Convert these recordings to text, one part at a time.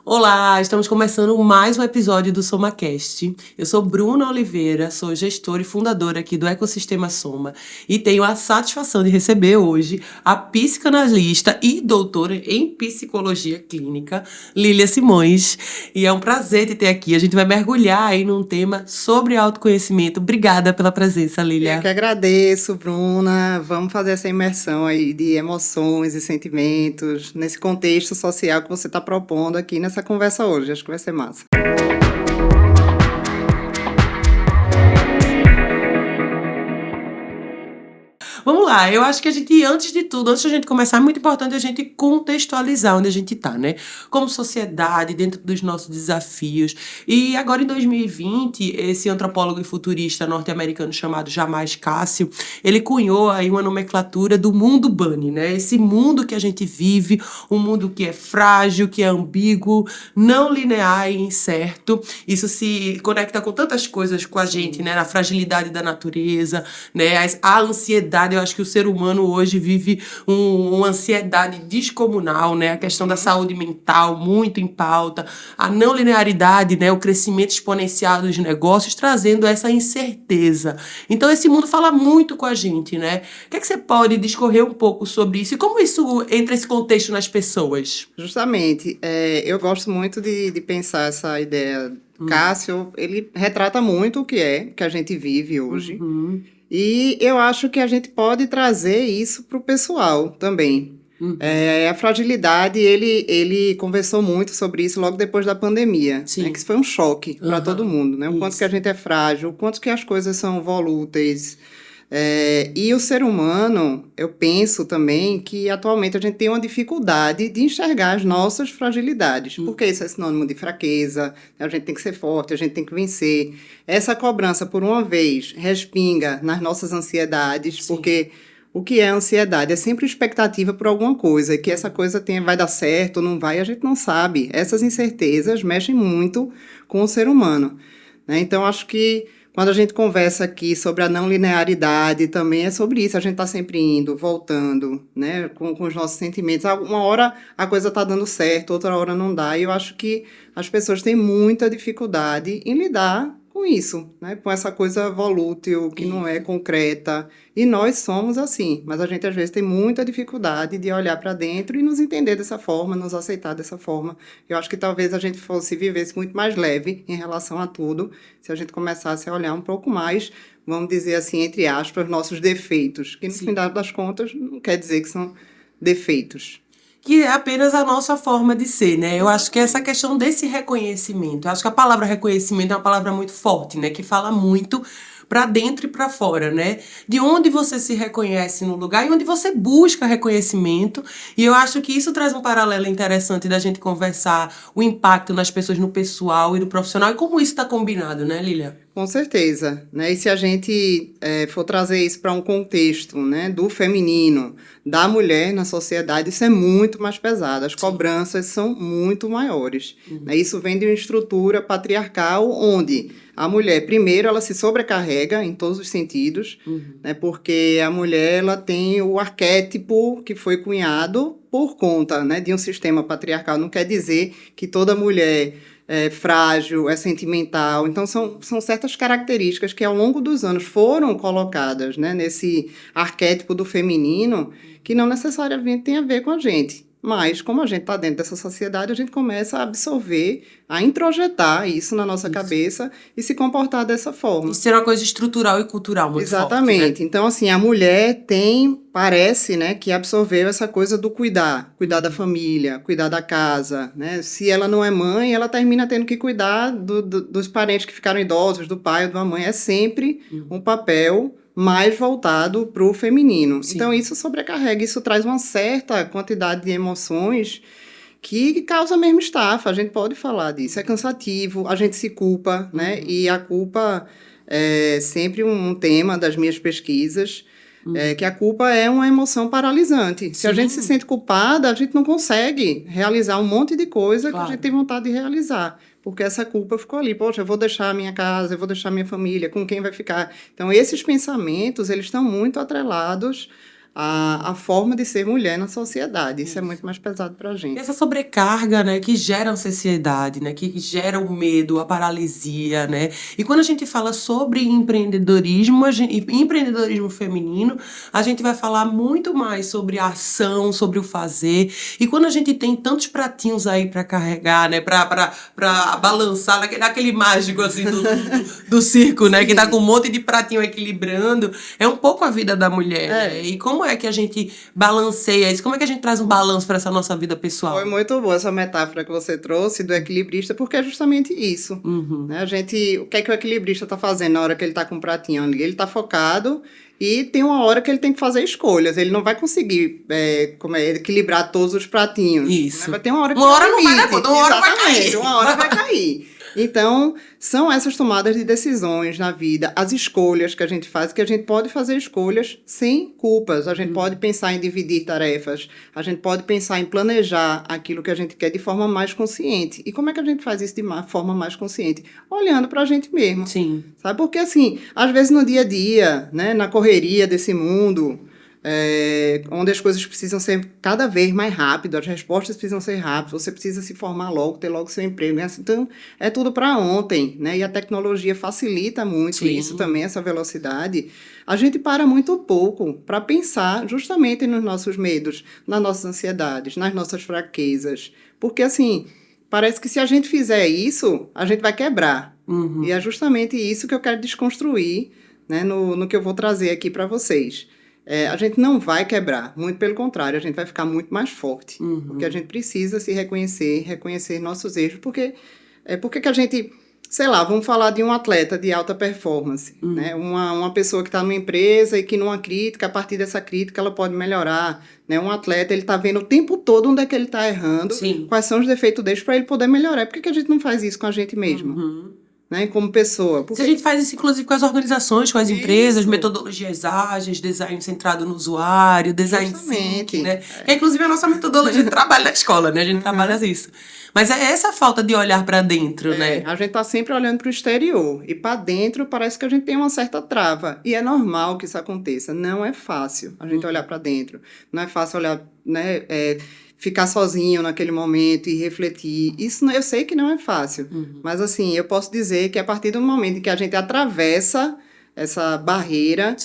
Olá, estamos começando mais um episódio do SomaCast. Eu sou Bruna Oliveira, sou gestora e fundadora aqui do Ecossistema Soma e tenho a satisfação de receber hoje a psicanalista e doutora em psicologia clínica, Lília Simões. E é um prazer te ter aqui. A gente vai mergulhar aí num tema sobre autoconhecimento. Obrigada pela presença, Lília. Eu que agradeço, Bruna. Vamos fazer essa imersão aí de emoções e sentimentos nesse contexto social que você está propondo aqui nessa conversa hoje. Acho que vai ser massa. Vamos lá, eu acho que a gente, antes de tudo, antes de a gente começar, é muito importante a gente contextualizar onde a gente tá, né? Como sociedade, dentro dos nossos desafios. E agora, em 2020, esse antropólogo e futurista norte-americano chamado Jamais Cássio, ele cunhou aí uma nomenclatura do mundo bunny, né? Esse mundo que a gente vive, um mundo que é frágil, que é ambíguo, não linear e incerto. Isso se conecta com tantas coisas com a gente, né? A fragilidade da natureza, né? A ansiedade. Eu acho que o ser humano hoje vive uma ansiedade descomunal, né? A questão da saúde mental muito em pauta, a não linearidade, né? O crescimento exponencial dos negócios trazendo essa incerteza. Então esse mundo fala muito com a gente, né? O que é que você pode discorrer um pouco sobre isso e como isso entra esse contexto nas pessoas? Justamente, eu gosto muito de pensar essa ideia. Cássio, ele retrata muito o que a gente vive hoje. E eu acho que a gente pode trazer isso para o pessoal também. A fragilidade, ele conversou muito sobre isso logo depois da pandemia, né, que isso foi um choque para todo mundo, né? O quanto que a gente é frágil, o quanto que as coisas são volúteis. E o ser humano, eu penso também que atualmente a gente tem uma dificuldade de enxergar as nossas fragilidades, porque isso é sinônimo de fraqueza, a gente tem que ser forte, a gente tem que vencer. Essa cobrança, por uma vez, respinga nas nossas ansiedades, porque o que é ansiedade? É sempre expectativa por alguma coisa, que essa coisa vai dar certo ou não vai, a gente não sabe. Essas incertezas mexem muito com o ser humano, né? Então, acho que quando a gente conversa aqui sobre a não linearidade, também é sobre isso. A gente está sempre indo, voltando, né, com os nossos sentimentos. Uma hora a coisa está dando certo, outra hora não dá. E eu acho que as pessoas têm muita dificuldade em lidar com isso, né, com essa coisa volútil, que não é concreta. E nós somos assim, mas a gente às vezes tem muita dificuldade de olhar para dentro e nos entender dessa forma, nos aceitar dessa forma. Eu acho que talvez a gente vivesse muito mais leve em relação a tudo, se a gente começasse a olhar um pouco mais, vamos dizer assim, entre aspas, nossos defeitos, que no final das contas não quer dizer que são defeitos. Que é apenas a nossa forma de ser, né? Eu acho que essa questão desse reconhecimento, eu acho que a palavra reconhecimento é uma palavra muito forte, né? Que fala muito para dentro e para fora, né? De onde você se reconhece no lugar e onde você busca reconhecimento. E eu acho que isso traz um paralelo interessante da gente conversar o impacto nas pessoas, no pessoal e no profissional e como isso está combinado, né, Lília? Com certeza, né? E se a gente for trazer isso para um contexto, né, do feminino, da mulher na sociedade, isso é muito mais pesado. As cobranças são muito maiores. Né? Isso vem de uma estrutura patriarcal onde a mulher, primeiro, ela se sobrecarrega em todos os sentidos, né? Porque a mulher ela tem o arquétipo que foi cunhado por conta, né, de um sistema patriarcal. Não quer dizer que toda mulher é frágil, é sentimental. Então, são certas características que, ao longo dos anos, foram colocadas, né, nesse arquétipo do feminino, que não necessariamente tem a ver com a gente. Mas, como a gente está dentro dessa sociedade, a gente começa a absorver, a introjetar isso na nossa cabeça e se comportar dessa forma. Isso é uma coisa estrutural e cultural muito Exatamente. forte, né? Então, assim, a mulher parece, né, que absorveu essa coisa do cuidar da família, cuidar da casa, né? Se ela não é mãe, ela termina tendo que cuidar dos parentes que ficaram idosos, do pai ou da mãe. É sempre um papel mais voltado para o feminino. Sim. Então, isso sobrecarrega, isso traz uma certa quantidade de emoções que causa mesmo estafa, a gente pode falar disso. É cansativo, a gente se culpa, né? E a culpa é sempre um tema das minhas pesquisas, que a culpa é uma emoção paralisante. Se a gente se sente culpada, a gente não consegue realizar um monte de coisa que a gente tem vontade de realizar. Porque essa culpa ficou ali. Poxa, eu vou deixar a minha casa, eu vou deixar a minha família, com quem vai ficar? Então, esses pensamentos, eles estão muito atrelados a forma de ser mulher na sociedade. Isso é muito mais pesado pra E gente. essa sobrecarga, né, que gera ansiedade, né, que gera o medo, a paralisia, né? E quando a gente fala sobre empreendedorismo, empreendedorismo feminino, a gente vai falar muito mais sobre a ação, sobre o fazer. E quando a gente tem tantos pratinhos aí pra carregar, né, pra balançar, naquele mágico assim do circo, né, que tá com um monte de pratinho equilibrando, é um pouco a vida da mulher, né? E como é que a gente balanceia isso? Como é que a gente traz um balanço para essa nossa vida pessoal? Foi muito boa essa metáfora que você trouxe do equilibrista, porque é justamente isso. Né? O que é que o equilibrista está fazendo na hora que ele está com o pratinho ali? Ele está focado e tem uma hora que ele tem que fazer escolhas. Ele não vai conseguir equilibrar todos os pratinhos. Isso. Né? Vai ter uma hora que uma hora não vai dar limite. conta, uma hora vai cair. Uma hora vai cair. Então, são essas tomadas de decisões na vida, as escolhas que a gente faz, que a gente pode fazer escolhas sem culpas. A gente pode pensar em dividir tarefas, a gente pode pensar em planejar aquilo que a gente quer de forma mais consciente. E como é que a gente faz isso de forma mais consciente? Olhando para a gente mesmo. Sim. Sabe? Porque, assim, às vezes no dia a dia, né, na correria desse mundo, onde as coisas precisam ser cada vez mais rápido, as respostas precisam ser rápidas, você precisa se formar logo, ter logo seu emprego, né? Então, é tudo para ontem, né? E a tecnologia facilita muito isso também, essa velocidade. A gente para muito pouco para pensar justamente nos nossos medos, nas nossas ansiedades, nas nossas fraquezas. Porque, assim, parece que se a gente fizer isso, a gente vai quebrar. E é justamente isso que eu quero desconstruir, né, no que eu vou trazer aqui para vocês. A gente não vai quebrar, muito pelo contrário, a gente vai ficar muito mais forte. Porque a gente precisa se reconhecer nossos erros. Porque que a gente, sei lá, vamos falar de um atleta de alta performance, né? Uma pessoa que está numa empresa e que numa crítica, a partir dessa crítica ela pode melhorar. Né? Um atleta, ele está vendo o tempo todo onde é que ele está errando, quais são os defeitos dele para ele poder melhorar. Por que a gente não faz isso com a gente mesmo? Né, como pessoa. Se a gente faz isso, inclusive, com as organizações, com as empresas, metodologias ágeis, design centrado no usuário, design thinking, né? É, inclusive, a nossa metodologia de trabalho na escola, né? A gente trabalha isso. Mas é essa falta de olhar para dentro, né? A gente tá sempre olhando para o exterior. E para dentro parece que a gente tem uma certa trava. E é normal que isso aconteça. Não é fácil a gente olhar para dentro. Não é fácil olhar, né? Ficar sozinho naquele momento e refletir. Isso eu sei que não é fácil. Mas, assim, eu posso dizer que a partir do momento em que a gente atravessa essa barreira,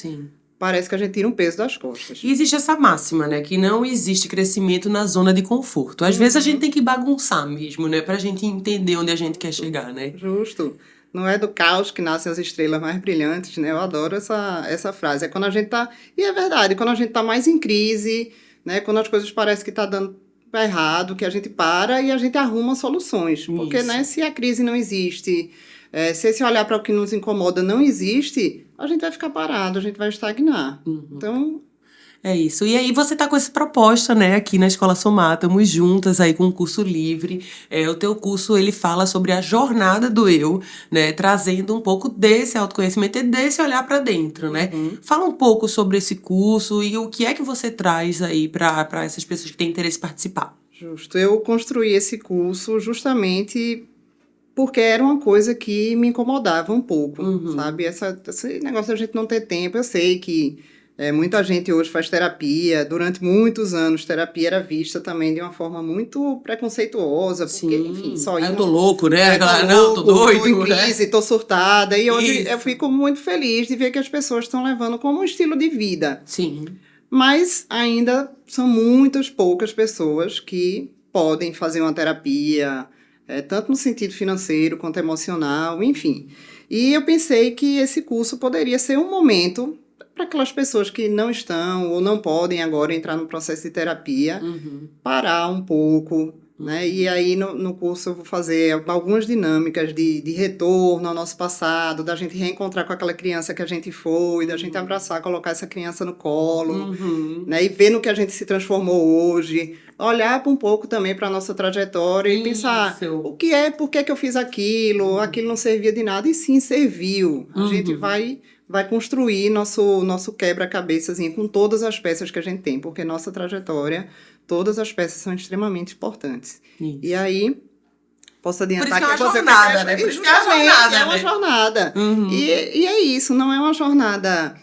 parece que a gente tira um peso das costas. E existe essa máxima, né? Que não existe crescimento na zona de conforto. Às vezes a gente tem que bagunçar mesmo, né? Pra gente entender onde a gente quer chegar, né? Justo. Não é do caos que nascem as estrelas mais brilhantes, né? Eu adoro essa frase. É quando a gente tá... E é verdade, quando a gente tá mais em crise, né? Quando as coisas parecem que tá dando errado, que a gente para e a gente arruma soluções. Porque, né, se a crise não existe, se esse olhar para o que nos incomoda não existe, a gente vai ficar parado, a gente vai estagnar. Então... É isso. E aí você tá com essa proposta, né, aqui na Escola Somar, estamos juntas aí com um curso livre. O teu curso, ele fala sobre a jornada do eu, né, trazendo um pouco desse autoconhecimento e desse olhar para dentro, né? Fala um pouco sobre esse curso e o que é que você traz aí para essas pessoas que têm interesse em participar. Justo. Eu construí esse curso justamente porque era uma coisa que me incomodava um pouco, sabe? Esse negócio de a gente não ter tempo, eu sei que muita gente hoje faz terapia. Durante muitos anos, terapia era vista também de uma forma muito preconceituosa. Porque, enfim, só eu tô louco, né? Tô doido, tô em crise, tô surtada. E hoje eu fico muito feliz de ver que as pessoas estão levando como um estilo de vida. Sim. Mas ainda são muitas poucas pessoas que podem fazer uma terapia, tanto no sentido financeiro quanto emocional, enfim. E eu pensei que esse curso poderia ser um momento para aquelas pessoas que não estão ou não podem agora entrar no processo de terapia, parar um pouco, né? E aí no curso eu vou fazer algumas dinâmicas de retorno ao nosso passado, da gente reencontrar com aquela criança que a gente foi, da gente abraçar, colocar essa criança no colo, né? E ver no que a gente se transformou hoje, olhar um pouco também para a nossa trajetória e pensar por que eu fiz aquilo não servia de nada, e sim serviu. A gente vai construir nosso quebra-cabeçazinho com todas as peças que a gente tem, porque nossa trajetória, todas as peças são extremamente importantes. Isso. E aí, posso adiantar que é uma jornada, né? Por isso que é uma jornada. É uma jornada. E é isso, não é uma jornada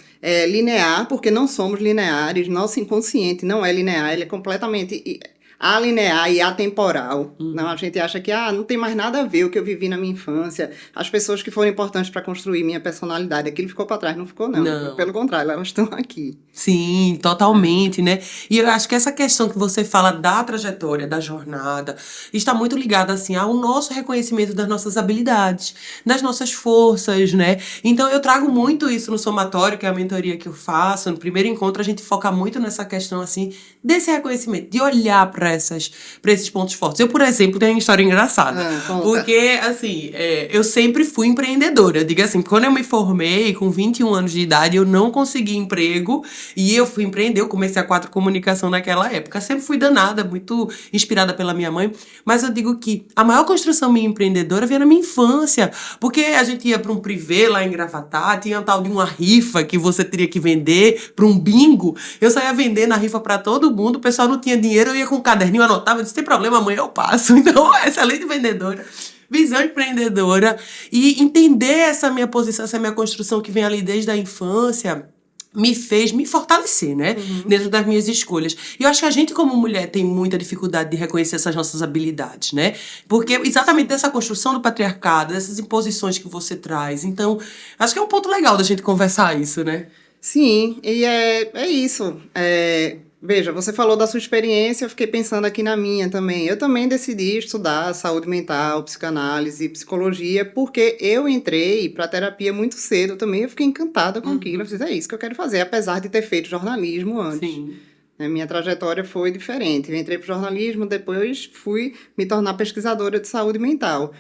linear, porque não somos lineares, nosso inconsciente não é linear, ele é completamente alinear e atemporal. Não, a gente acha que não tem mais nada a ver o que eu vivi na minha infância, as pessoas que foram importantes para construir minha personalidade, aquilo ficou para trás, não ficou não. Pelo contrário, elas estão aqui. Sim, totalmente, né? E eu acho que essa questão que você fala da trajetória, da jornada, está muito ligada, assim, ao nosso reconhecimento das nossas habilidades, das nossas forças, né? Então, eu trago muito isso no somatório, que é a mentoria que eu faço. No primeiro encontro, a gente foca muito nessa questão, assim, desse reconhecimento, de olhar para esses pontos fortes. Eu, por exemplo, tenho uma história engraçada. Porque, assim, eu sempre fui empreendedora. Eu digo assim, quando eu me formei, com 21 anos de idade, eu não consegui emprego. E eu fui empreender, eu comecei a 4Comunicação naquela época. Sempre fui danada, muito inspirada pela minha mãe. Mas eu digo que a maior construção minha empreendedora veio na minha infância. Porque a gente ia para um privê lá em Gravatá, tinha tal de uma rifa que você teria que vender para um bingo. Eu saía vendendo a rifa para todo mundo, o pessoal não tinha dinheiro, eu ia com um caderninho, anotava, eu disse, tem problema, amanhã eu passo. Então, excelente vendedora. Visão empreendedora. E entender essa minha posição, essa minha construção que vem ali desde a infância, me fez me fortalecer, né? Dentro das minhas escolhas. E eu acho que a gente, como mulher, tem muita dificuldade de reconhecer essas nossas habilidades, né? Porque exatamente dessa construção do patriarcado, dessas imposições que você traz. Então, acho que é um ponto legal da gente conversar isso, né? Sim, e é isso. Veja, você falou da sua experiência, eu fiquei pensando aqui na minha também. Eu também decidi estudar saúde mental, psicanálise, psicologia, porque eu entrei para terapia muito cedo também. Eu fiquei encantada com aquilo. Eu fiz, é isso que eu quero fazer, apesar de ter feito jornalismo antes. Sim. Minha trajetória foi diferente. Eu entrei para o jornalismo, depois fui me tornar pesquisadora de saúde mental.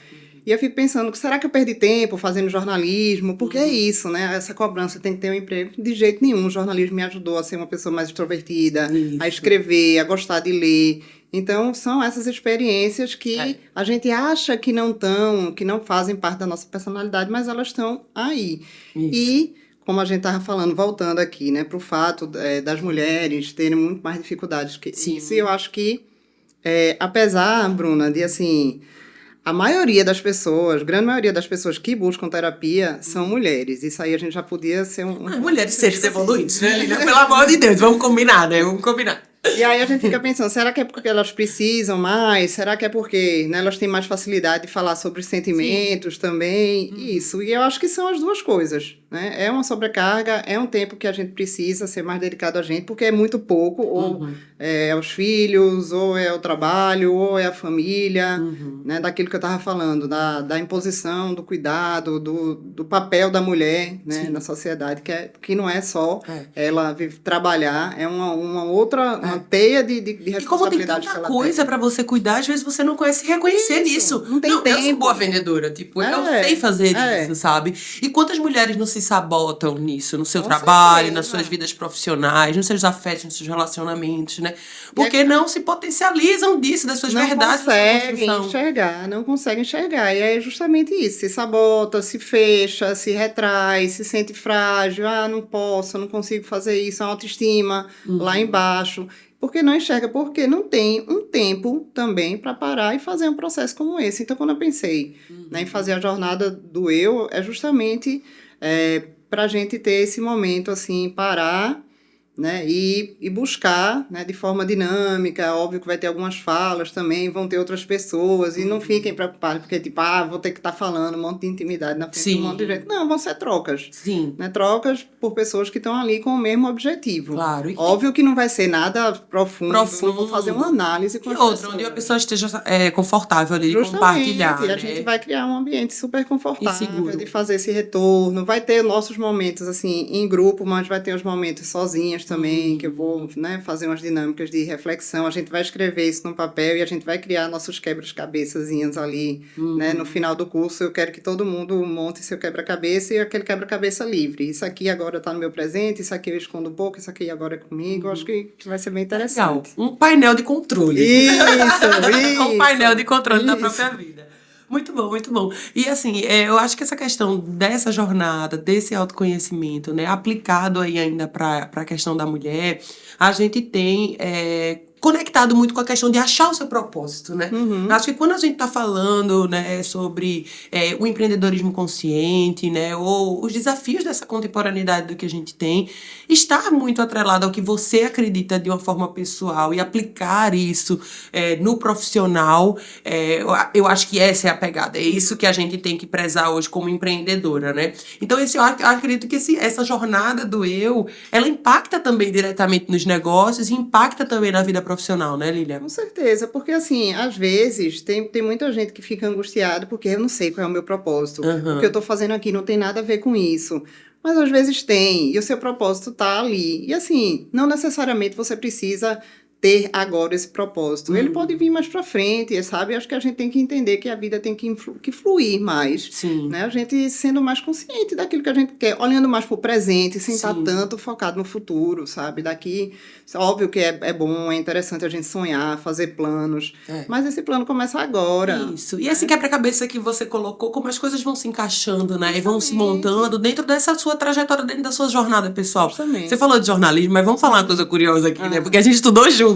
E eu fico pensando, será que eu perdi tempo fazendo jornalismo? Porque é isso, né? Essa cobrança tem que ter um emprego. De jeito nenhum. O jornalismo me ajudou a ser uma pessoa mais extrovertida, a escrever, a gostar de ler. Então, são essas experiências que a gente acha que não fazem parte da nossa personalidade, mas elas estão aí. Isso. E, como a gente estava falando, voltando aqui, né, para o fato das mulheres terem muito mais dificuldades que isso, eu acho que, apesar, Bruna, de assim... A maioria das pessoas, grande maioria das pessoas que buscam terapia são mulheres. Isso aí a gente já podia ser mulheres seres evoluídos, né, Lilian? Pelo amor de Deus, vamos combinar, né? Vamos combinar. E aí a gente fica pensando, será que é porque elas precisam mais? Será que é porque, né, elas têm mais facilidade de falar sobre sentimentos também? Isso. E eu acho que são as duas coisas, né? É uma sobrecarga, é um tempo que a gente precisa ser mais dedicado a gente, porque é muito pouco, ou é os filhos, ou é o trabalho, ou é a família, né? Daquilo que eu estava falando, da imposição, do cuidado, do papel da mulher, né, na sociedade, que não é só ela trabalhar, é uma outra... Uma teia de responsabilidade. E como tem tanta coisa pra você cuidar, às vezes você não conhece reconhecer nisso. Não tem tempo. Eu sou boa vendedora, tipo, eu sei fazer isso, sabe? E quantas mulheres não se sabotam nisso, no seu trabalho, nas suas vidas profissionais, nos seus afetos, nos seus relacionamentos, né? Porque não se potencializam disso, das suas verdades. Não conseguem enxergar. E é justamente isso, se sabota, se fecha, se retrai, se sente frágil, não posso, não consigo fazer isso, a autoestima lá embaixo. Porque não enxerga, porque não tem um tempo também para parar e fazer um processo como esse. Então, quando eu pensei em fazer a jornada do eu, é justamente para a gente ter esse momento, assim, parar, né, e buscar, né, de forma dinâmica. Óbvio que vai ter algumas falas também, vão ter outras pessoas, e não fiquem preocupados, porque tipo, vou ter que estar falando um monte de intimidade na frente de um monte de gente. Não, vão ser trocas. Né, trocas por pessoas que estão ali com o mesmo objetivo. Claro. Óbvio que não vai ser nada profundo. Não vou fazer uma análise com as pessoas. Onde a pessoa esteja confortável ali de compartilhar. E a gente vai criar um ambiente super confortável de fazer esse retorno. Vai ter nossos momentos, assim, em grupo, mas vai ter os momentos sozinhas também, que eu vou, né, fazer umas dinâmicas de reflexão. A gente vai escrever isso no papel e a gente vai criar nossos quebra-cabeçazinhas ali, né? No final do curso, eu quero que todo mundo monte seu quebra-cabeça e aquele quebra-cabeça livre. Isso aqui agora está no meu presente, isso aqui eu escondo um pouco, isso aqui agora é comigo. Acho que vai ser bem interessante. Legal. Um painel de controle. Isso. Um painel de controle da própria vida. Muito bom, muito bom. E assim, eu acho que essa questão dessa jornada, desse autoconhecimento, né, aplicado aí ainda para a questão da mulher, a gente tem conectado muito com a questão de achar o seu propósito, né? Uhum. Acho que quando a gente está falando, né, sobre o empreendedorismo consciente, né, ou os desafios dessa contemporaneidade do que a gente tem, estar muito atrelado ao que você acredita de uma forma pessoal e aplicar isso no profissional, eu acho que essa é a pegada. É isso que a gente tem que prezar hoje como empreendedora, né? Então, eu acredito que essa jornada do ela impacta também diretamente nos negócios e impacta também na vida profissional, né, Lília? Com certeza, porque assim, às vezes tem muita gente que fica angustiada porque eu não sei qual é o meu propósito. O que eu estou fazendo aqui não tem nada a ver com isso. Mas às vezes tem, e o seu propósito está ali. E assim, não necessariamente você precisa ter agora esse propósito. Ele pode vir mais para frente, sabe? Acho que a gente tem que entender que a vida tem que fluir mais. Sim. Né? A gente sendo mais consciente daquilo que a gente quer, olhando mais para o presente, sem estar tanto focado no futuro, sabe? Daqui, óbvio que é bom, é interessante a gente sonhar, fazer planos, mas esse plano começa agora. Isso. E esse quebra-cabeça que você colocou, como as coisas vão se encaixando, né? E vão se montando dentro dessa sua trajetória, dentro da sua jornada pessoal. Justamente. Você falou de jornalismo, mas vamos falar uma coisa curiosa aqui, né? Porque a gente estudou junto.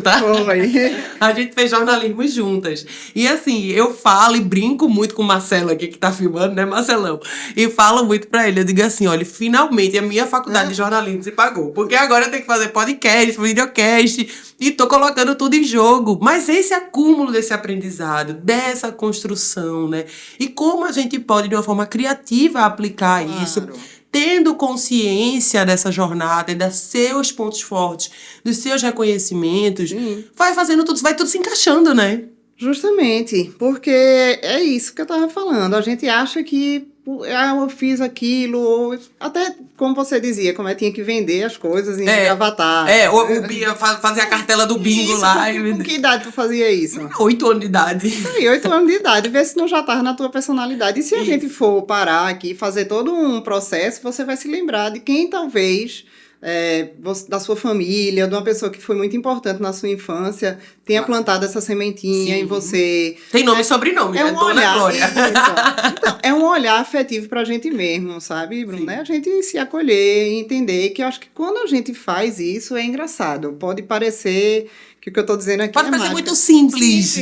A gente fez jornalismo juntas. E assim, eu falo e brinco muito com o Marcelo aqui, que tá filmando, né, Marcelão? E falo muito pra ele, eu digo assim, olha, finalmente a minha faculdade de jornalismo se pagou. Porque agora eu tenho que fazer podcast, videocast, e tô colocando tudo em jogo. Mas esse acúmulo desse aprendizado, dessa construção, né? E como a gente pode, de uma forma criativa, aplicar isso, tendo consciência dessa jornada e dos seus pontos fortes, dos seus reconhecimentos, vai fazendo tudo, vai tudo se encaixando, né? Justamente, porque é isso que eu estava falando. A gente acha que eu fiz aquilo, até como você dizia, como tinha que vender as coisas em Avatar. Fazer a cartela do bingo isso, lá. Com que idade tu fazia isso? 8 anos de idade. 8 anos de idade, vê se não já estava na tua personalidade. E se a gente for parar aqui e fazer todo um processo, você vai se lembrar de quem talvez... da sua família, de uma pessoa que foi muito importante na sua infância, tenha plantado essa sementinha em você. Tem nome e sobrenome, é né? um Dona olhar, Glória. Então, é um olhar afetivo pra gente mesmo, sabe, Bruno? Né? A gente se acolher e entender que eu acho que quando a gente faz isso é engraçado. Pode parecer que o que eu estou dizendo aqui pode é parecer muito simples.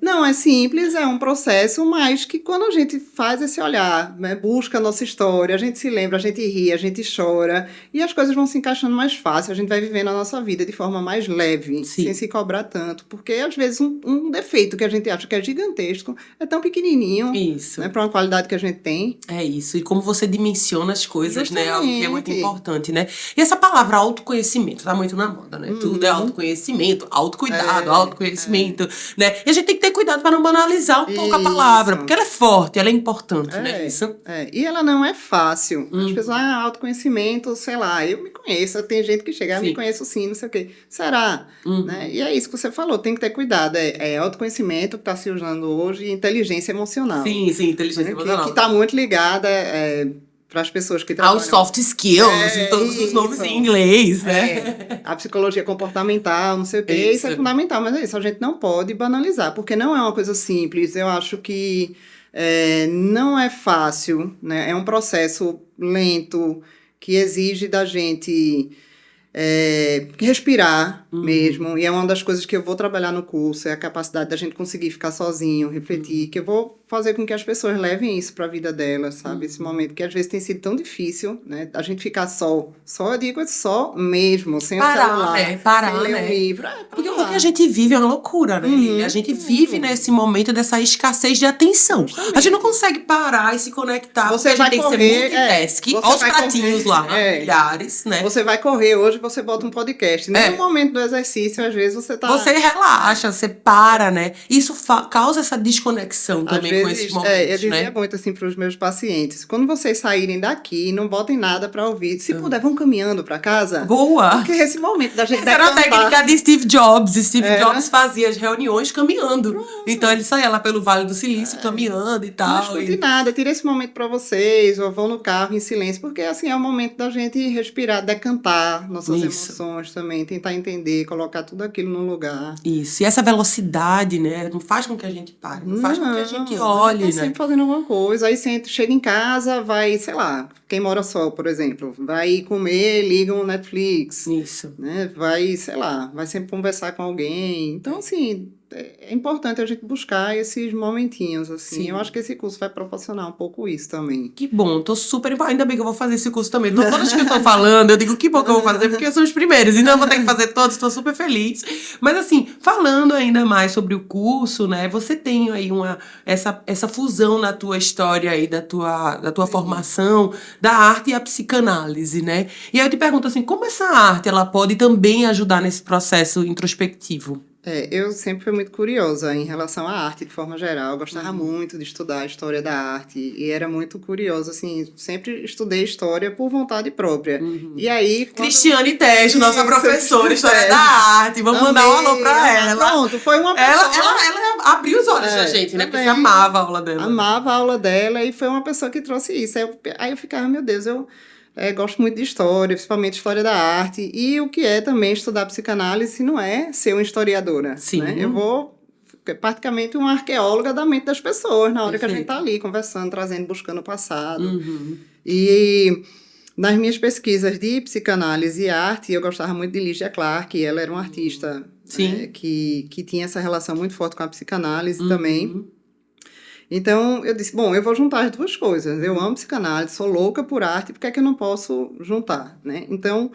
Não, é simples, é um processo, mas que quando a gente faz esse olhar, né, busca a nossa história, a gente se lembra, a gente ri, a gente chora, e as coisas vão se encaixando mais fácil, a gente vai vivendo a nossa vida de forma mais leve, sem se cobrar tanto, porque às vezes um defeito que a gente acha que é gigantesco é tão pequenininho, né, para uma qualidade que a gente tem. É isso, e como você dimensiona as coisas, né, algo que é muito importante, né? E essa palavra autoconhecimento tá muito na moda, né? Tudo é autoconhecimento, autocuidado, autoconhecimento, né? E a gente tem que ter cuidado para não banalizar um pouco a palavra, porque ela é forte, ela é importante, né? Isso. E ela não é fácil. As pessoas, autoconhecimento, sei lá, eu me conheço, tem gente que chega, me conheço sim, não sei o quê. Será? Né? E é isso que você falou, tem que ter cuidado. É autoconhecimento que está se usando hoje e inteligência emocional. Sim, inteligência emocional. Que está muito ligada... para as pessoas que trabalham... Aos soft skills, e todos os nomes em inglês, né? A psicologia comportamental, não sei o quê, isso é fundamental, mas é isso, a gente não pode banalizar, porque não é uma coisa simples, eu acho que não é fácil, né? É um processo lento, que exige da gente respirar mesmo, e é uma das coisas que eu vou trabalhar no curso, é a capacidade da gente conseguir ficar sozinho, refletir, que eu vou fazer com que as pessoas levem isso para a vida delas, sabe? Esse momento que às vezes tem sido tão difícil, né? A gente ficar só eu digo só mesmo, sem o celular, parar, sem ler um livro. Porque o que a gente vive é uma loucura, né? A gente vive nesse momento dessa escassez de atenção. A gente não consegue parar e se conectar, você vai tem correr, que ser multitask, olha os pratinhos lá, milhares, né? Você vai correr hoje, você bota um podcast, né? No momento do exercício, às vezes você tá... Você relaxa, você para, né? Isso causa essa desconexão também com esses momentos, eu dizia muito assim para os meus pacientes, quando vocês saírem daqui, não botem nada para ouvir. Se puder, vão caminhando para casa. Boa! Porque esse momento da gente era a técnica de Steve Jobs. Steve Jobs fazia as reuniões caminhando. Pronto. Então ele saía lá pelo Vale do Silício caminhando e tal. Não escute nada, tira esse momento para vocês, ou vão no carro em silêncio, porque assim é o momento da gente respirar, decantar nossas emoções também, tentar entender, colocar tudo aquilo no lugar. Isso. E essa velocidade, né, não faz com que a gente pare, não faz com que a gente escolhe, Tá né? sempre fazendo alguma coisa. Aí você chega em casa, vai, sei lá, quem mora só, por exemplo, vai comer, liga um Netflix, Isso. né? Vai, sei lá, vai sempre conversar com alguém. Então, assim, é importante a gente buscar esses momentinhos, assim. Sim. Eu acho que esse curso vai proporcionar um pouco isso também. Que bom, tô super Ainda bem que eu vou fazer esse curso também. Todas as que eu tô falando, eu digo que bom que eu vou fazer, porque são os primeiros. Então eu vou ter que fazer todos, tô super feliz. Mas assim, falando ainda mais sobre o curso, né? Você tem aí essa fusão na tua história aí, da tua formação, da arte e a psicanálise, né? E aí eu te pergunto assim, como essa arte, ela pode também ajudar nesse processo introspectivo? Eu sempre fui muito curiosa em relação à arte de forma geral. Eu gostava muito de estudar a história da arte e era muito curiosa, assim, sempre estudei história por vontade própria. E aí, Cristiane Teste, nossa Isso, professora de História Teste. da Arte. Vamos mandar um alô pra ela. Pronto, foi uma pessoa... Ela abriu os olhos da gente, né? Porque você também amava a aula dela. amava a aula dela e foi uma pessoa que trouxe isso. Aí eu ficava, meu Deus, eu gosto muito de história, principalmente história da arte. E o que é também estudar psicanálise se não é ser uma historiadora, Sim. né? Eu vou praticamente uma arqueóloga da mente das pessoas na hora que a gente tá ali conversando, trazendo, buscando o passado. E nas minhas pesquisas de psicanálise e arte, eu gostava muito de Lygia Clark, ela era uma artista que tinha essa relação muito forte com a psicanálise também. Então, eu disse, bom, eu vou juntar as duas coisas. Eu amo psicanálise, sou louca por arte, por que é que eu não posso juntar, né? Então,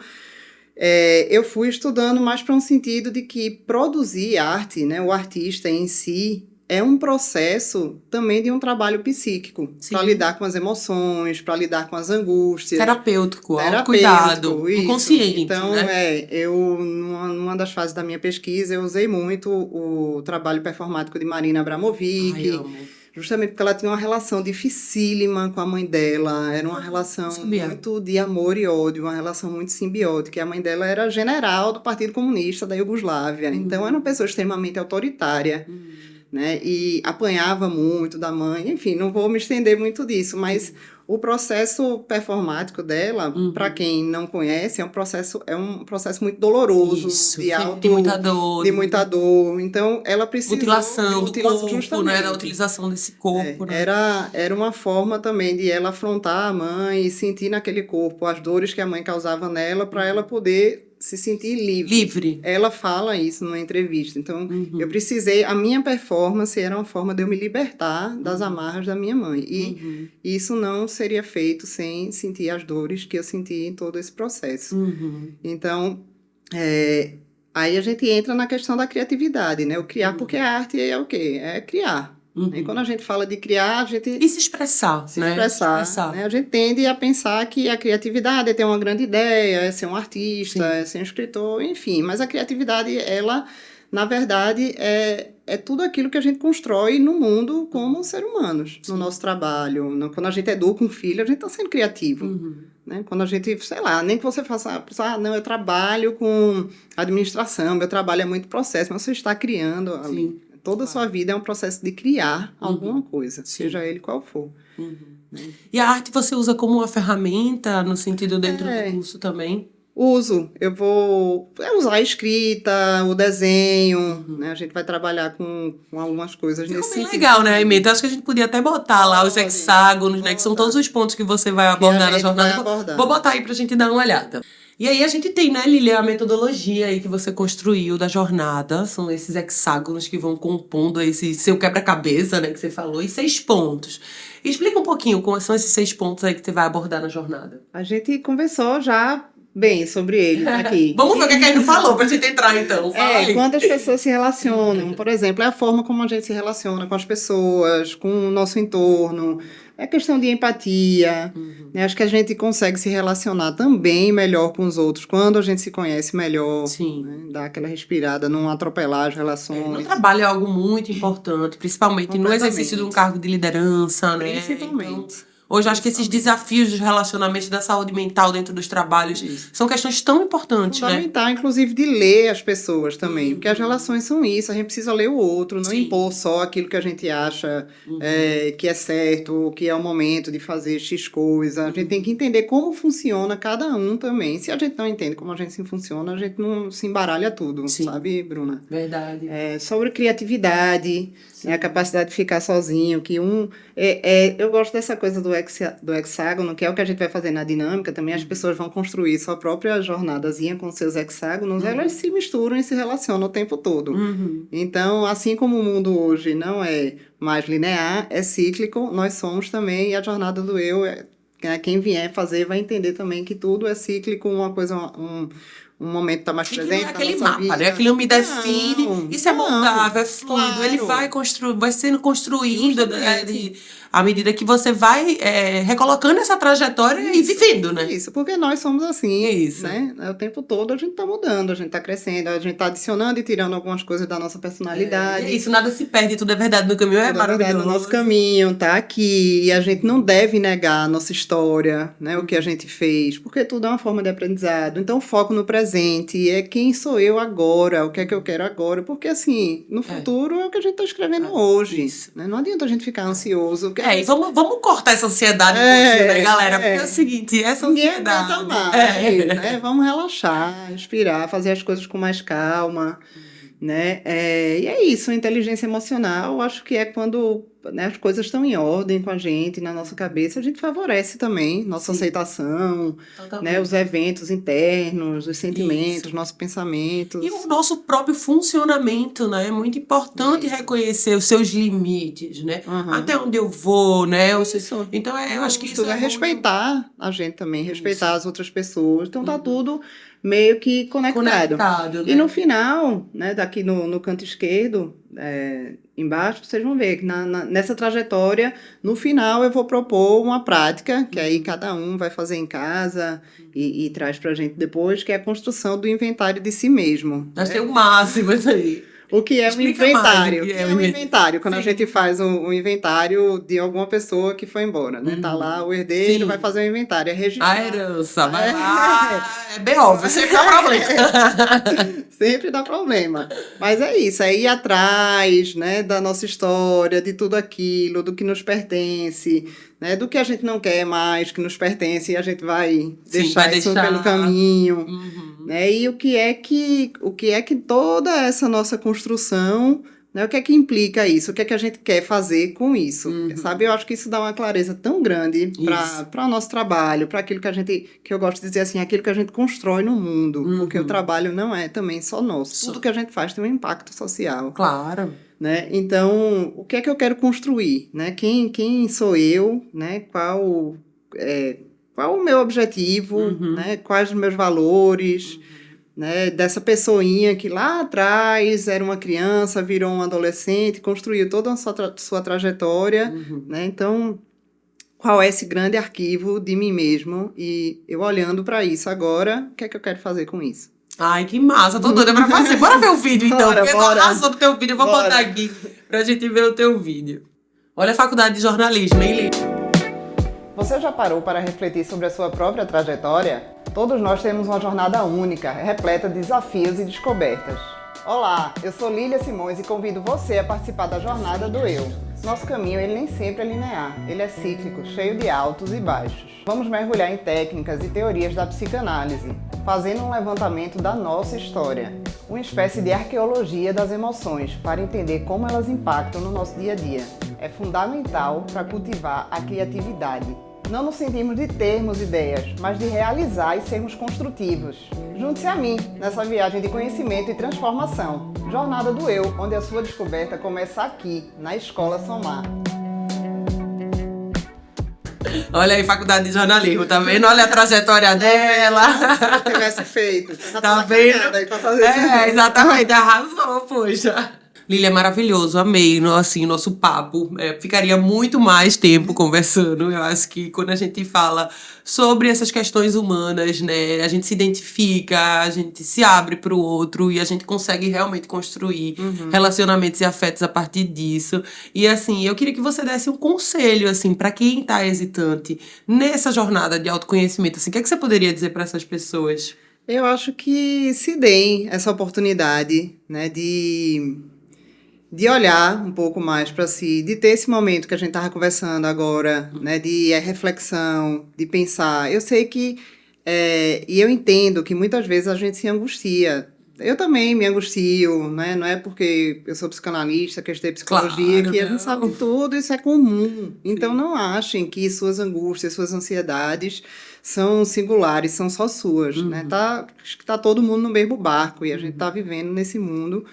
eu fui estudando mais para um sentido de que produzir arte, né, o artista em si, é um processo também de um trabalho psíquico, para lidar com as emoções, para lidar com as angústias. Terapêutico, autocuidado, inconsciente. Então, né? eu, numa das fases da minha pesquisa, eu usei muito o trabalho performático de Marina Abramovic. Ai, amo. Justamente porque ela tinha uma relação dificílima com a mãe dela. Era uma relação muito de amor e ódio, uma relação muito simbiótica. E a mãe dela era general do Partido Comunista da Iugoslávia. Então, era uma pessoa extremamente autoritária. Né? E apanhava muito da mãe. Enfim, não vou me estender muito disso, mas o processo performático dela, para quem não conhece, é um processo muito doloroso. Isso, de muita dor. De muita dor. Então, ela precisou... Mutilação do corpo, né? Da utilização desse corpo. Né? Era uma forma também de ela afrontar a mãe e sentir naquele corpo as dores que a mãe causava nela, para ela poder se sentir livre. Ela fala isso numa entrevista. Então, eu precisei... A minha performance era uma forma de eu me libertar das amarras da minha mãe. E isso não seria feito sem sentir as dores que eu senti em todo esse processo. Então, aí a gente entra na questão da criatividade, né? O criar, porque a arte é o quê? É criar. E quando a gente fala de criar, a gente... E se expressar, né? Né? A gente tende a pensar que a criatividade é ter uma grande ideia, é ser um artista, é ser um escritor, enfim. Mas a criatividade, ela, na verdade, é tudo aquilo que a gente constrói no mundo como seres humanos. No nosso trabalho. Quando a gente educa um filho, a gente está sendo criativo. Né? Quando a gente, sei lá, nem que você faça... não, eu trabalho com administração, meu trabalho é muito processo, mas você está criando ali. Toda a sua vida é um processo de criar alguma coisa, seja ele qual for. E a arte você usa como uma ferramenta, no sentido dentro do curso também? Uso. Eu vou usar a escrita, o desenho, né? A gente vai trabalhar com algumas coisas nesse sentido. Legal, né, Aimee? Acho que a gente podia até botar lá os hexágonos, né? Que são todos os pontos que você vai abordar na jornada. Vou botar aí pra gente dar uma olhada. E aí a gente tem, né, Lilia, a metodologia aí que você construiu da jornada. São esses hexágonos que vão compondo esse seu quebra-cabeça, né, que você falou, e 6 pontos. Explica um pouquinho como são esses 6 pontos aí que você vai abordar na jornada. A gente conversou já bem sobre eles aqui. Vamos ver o que a Caíno falou pra gente entrar, então. Quando as pessoas se relacionam, por exemplo, é a forma como a gente se relaciona com as pessoas, com o nosso entorno. É questão de empatia. Né? Acho que a gente consegue se relacionar também melhor com os outros quando a gente se conhece melhor. Né? Dá aquela respirada, não atropelar as relações. No trabalho é algo muito importante, principalmente no exercício de um cargo de liderança, né? Principalmente. Então, hoje acho que esses desafios dos relacionamentos, da saúde mental dentro dos trabalhos, são questões tão importantes, fundamental, inclusive, de ler as pessoas também. Porque as relações são isso, a gente precisa ler o outro, não impor só aquilo que a gente acha que é certo, que é o momento de fazer X coisa. A gente tem que entender como funciona cada um também. Se a gente não entende como a gente se funciona, a gente não se embaralha tudo, sabe, Bruna? Verdade. Sobre criatividade. né? A capacidade de ficar sozinho, que eu gosto dessa coisa do hexágono, que é o que a gente vai fazer na dinâmica, também as pessoas vão construir sua própria jornadazinha com seus hexágonos, elas se misturam e se relacionam o tempo todo. Então, assim como o mundo hoje não é mais linear, é cíclico, nós somos também, e a jornada do eu quem vier fazer vai entender também que tudo é cíclico, uma coisa, um momento está mais presente. Não é aquele mapa, né? Aquilo me define. Isso é moldável, é fluido. Claro. Ele vai sendo construído à medida que você vai recolocando essa trajetória e vivendo, né? Isso, porque nós somos assim, né? O tempo todo a gente está mudando, a gente está crescendo, a gente está adicionando e tirando algumas coisas da nossa personalidade. Isso, nada se perde, tudo é verdade no caminho, é maravilhoso. No nosso caminho, tá aqui, e a gente não deve negar a nossa história, né? O que a gente fez, porque tudo é uma forma de aprendizado. Então, foco no presente, é quem sou eu agora, o que é que eu quero agora, porque assim, no futuro é o que a gente está escrevendo hoje, né? Não adianta a gente ficar ansioso. E vamos cortar essa ansiedade um pouquinho, né, galera? Porque é o seguinte, essa ansiedade... Ninguém aguenta mais, né? Vamos relaxar, respirar, fazer as coisas com mais calma, né? E é isso, a inteligência emocional, acho que é quando, né, as coisas estão em ordem com a gente, na nossa cabeça, a gente favorece também nossa aceitação, né, os eventos internos, os sentimentos, nossos pensamentos. E o nosso próprio funcionamento, né? É muito importante reconhecer os seus limites, né? Até onde eu vou, né? Então, eu acho que isso é respeitar a gente também, respeitar as outras pessoas. Então, tá tudo meio que conectado, né? E no final, né, daqui no canto esquerdo, embaixo, vocês vão ver que nessa trajetória, no final eu vou propor uma prática, que aí cada um vai fazer em casa e traz pra gente depois, que é a construção do inventário de si mesmo. Achei o máximo isso aí. O que é um inventário? O que é um inventário? Quando a gente faz um inventário de alguma pessoa que foi embora, né? Tá lá o herdeiro, vai fazer um inventário, é registrar. A herança, vai lá. É bem óbvio, sempre dá problema. Sempre dá problema. Mas é isso, é ir atrás, né, da nossa história, de tudo aquilo, do que nos pertence, né, do que a gente não quer mais, que nos pertence, e a gente vai deixar isso pelo caminho. Né, e o que é que toda essa nossa construção, né, o que é que implica isso? O que é que a gente quer fazer com isso? Sabe? Eu acho que isso dá uma clareza tão grande para o nosso trabalho, para aquilo que eu gosto de dizer assim, aquilo que a gente constrói no mundo, porque o trabalho não é também só nosso. Tudo que a gente faz tem um impacto social. Claro. Né? Então, o que é que eu quero construir? Né? Quem sou eu? Né? Qual o meu objetivo? Né? Quais os meus valores? Né, dessa pessoinha que lá atrás era uma criança, virou um adolescente, construiu toda a sua trajetória, né? Então, qual é esse grande arquivo de mim mesmo? E eu olhando para isso agora, o que é que eu quero fazer com isso? Ai, que massa, tô doida pra fazer. Bora ver o vídeo, então. Porque eu tô arrasando o teu vídeo, eu vou botar aqui pra gente ver o teu vídeo. Olha a faculdade de jornalismo, hein, Lili? Você já parou para refletir sobre a sua própria trajetória? Todos nós temos uma jornada única, repleta de desafios e descobertas. Olá, eu sou Lília Simões e convido você a participar da Jornada do Eu. Nosso caminho ele nem sempre é linear, ele é cíclico, cheio de altos e baixos. Vamos mergulhar em técnicas e teorias da psicanálise, fazendo um levantamento da nossa história, uma espécie de arqueologia das emoções para entender como elas impactam no nosso dia a dia. É fundamental para cultivar a criatividade. Não nos sentimos de termos ideias, mas de realizar e sermos construtivos. Junte-se a mim nessa viagem de conhecimento e transformação. Jornada do Eu, onde a sua descoberta começa aqui, na Escola Somar. Olha aí, faculdade de jornalismo, tá vendo? Olha a trajetória dela. Se eu tivesse feito. Tá vendo? Aí pra fazer isso. Exatamente, arrasou, poxa. Lília, é maravilhoso, amei assim, o nosso papo. Ficaria muito mais tempo conversando. Eu acho que quando a gente fala sobre essas questões humanas, né, a gente se identifica, a gente se abre pro outro e a gente consegue realmente construir relacionamentos e afetos a partir disso. E assim, eu queria que você desse um conselho, assim, para quem tá hesitante nessa jornada de autoconhecimento, assim, o que é que você poderia dizer para essas pessoas? Eu acho que se deem essa oportunidade, né, de olhar um pouco mais para si, de ter esse momento que a gente estava conversando agora, né, de reflexão, de pensar. Eu sei que, e eu entendo que muitas vezes a gente se angustia eu também me angustio, né? Não é porque eu sou psicanalista, que eu estudei psicologia, Claro, que eu não não. sabe de tudo, isso é comum. Então não achem que suas angústias, suas ansiedades são singulares, são só suas, né? Acho que tá todo mundo no mesmo barco e a gente tá vivendo nesse mundo.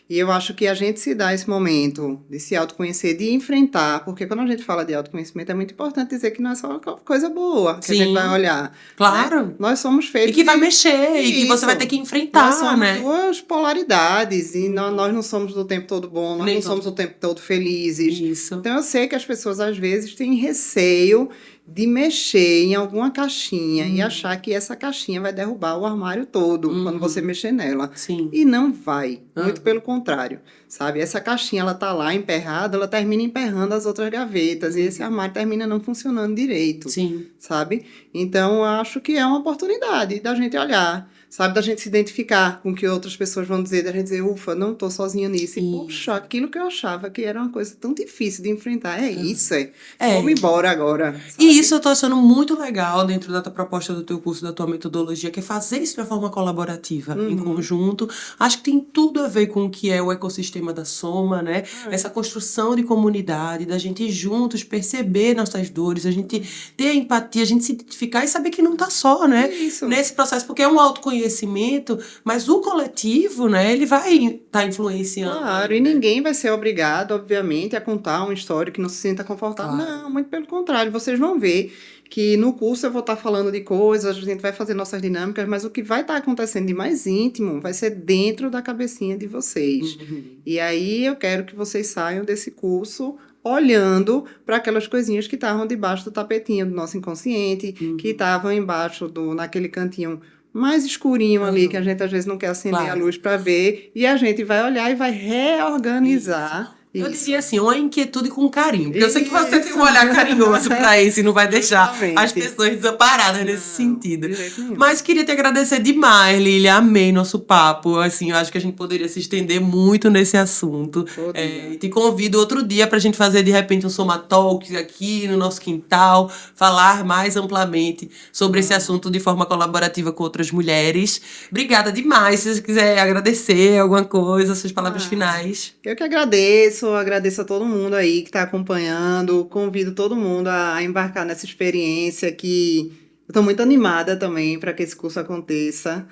E eu acho que a gente se dá esse momento de se autoconhecer, de enfrentar, porque quando a gente fala de autoconhecimento é muito importante dizer que não é só uma coisa boa que a gente vai Sim, olhar, né? claro. Nós somos E feitos que vai de mexer, e que você vai ter isso. que Nós enfrentar, somos né? duas polaridades e nós não somos do tempo todo bom, nós Nem não somos todo. o tempo todo felizes. Isso. Então eu sei que as pessoas às vezes têm receio de mexer em alguma caixinha e achar que essa caixinha vai derrubar o armário todo quando você Uhum. mexer nela. Sim. E não vai, muito Aham. pelo contrário, sabe? Essa caixinha, ela tá lá emperrada, ela termina emperrando as outras gavetas e esse armário termina não funcionando direito, Sim. sabe? Então, eu acho que é uma oportunidade da gente olhar, sabe? Da gente se identificar com o que outras pessoas vão dizer, da gente dizer, ufa, não tô sozinha nisso. E, poxa, Isso. aquilo que eu achava que era uma coisa tão difícil de enfrentar, é isso, é. Vamos É. embora agora, E isso sabe? eu tô achando muito legal dentro da tua proposta do teu curso, da tua metodologia, que é fazer isso de uma forma colaborativa, em Uhum. conjunto. Acho que tem tudo a ver com o que é o ecossistema da Soma, né? Essa construção de comunidade, da gente juntos perceber nossas dores, a gente ter empatia, a gente se identificar e saber que não tá só, né? Isso. Nesse processo, porque é um autoconhecimento, mas o coletivo, né, ele vai estar influenciando. Claro, ali, e né? ninguém vai ser obrigado, obviamente, a contar uma história que não se sinta confortável. Claro. Não, muito pelo contrário, vocês vão ver que no curso eu vou estar falando de coisas, a gente vai fazer nossas dinâmicas, mas o que vai estar acontecendo de mais íntimo vai ser dentro da cabecinha de vocês. E aí eu quero que vocês saiam desse curso olhando para aquelas coisinhas que estavam debaixo do tapetinho do nosso inconsciente, que estavam embaixo naquele cantinho mais escurinho ali, que a gente às vezes não quer acender a Claro. luz para ver, e a gente vai olhar e vai reorganizar Eu isso. diria assim, uma inquietude com carinho. Porque eu sei que você tem um Isso. olhar carinhoso pra isso e não vai deixar as Justamente. pessoas desamparadas nesse Não, sentido. de jeito nenhum. Mas queria te agradecer demais, Lilia. Amei nosso papo. Assim, eu acho que a gente poderia se estender muito nesse assunto. Podia. E te convido outro dia pra gente fazer, de repente, um Soma Talks aqui no nosso quintal, falar mais amplamente sobre esse assunto de forma colaborativa com outras mulheres. Obrigada demais. Se você quiser agradecer alguma coisa, suas palavras finais. Eu que agradeço a todo mundo aí que está acompanhando, convido todo mundo a embarcar nessa experiência que eu estou muito animada também para que esse curso aconteça.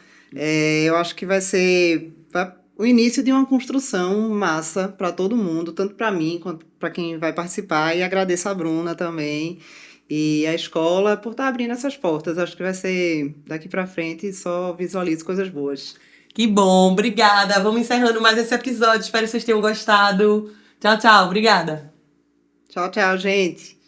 Eu acho que vai ser o início de uma construção massa para todo mundo, tanto para mim quanto para quem vai participar, e agradeço a Bruna também e a escola por estar abrindo essas portas. Acho que vai ser daqui para frente, só visualizo coisas boas. Que bom, obrigada. Vamos encerrando mais esse episódio. Espero que vocês tenham gostado. Tchau, tchau. Obrigada. Tchau, tchau, gente.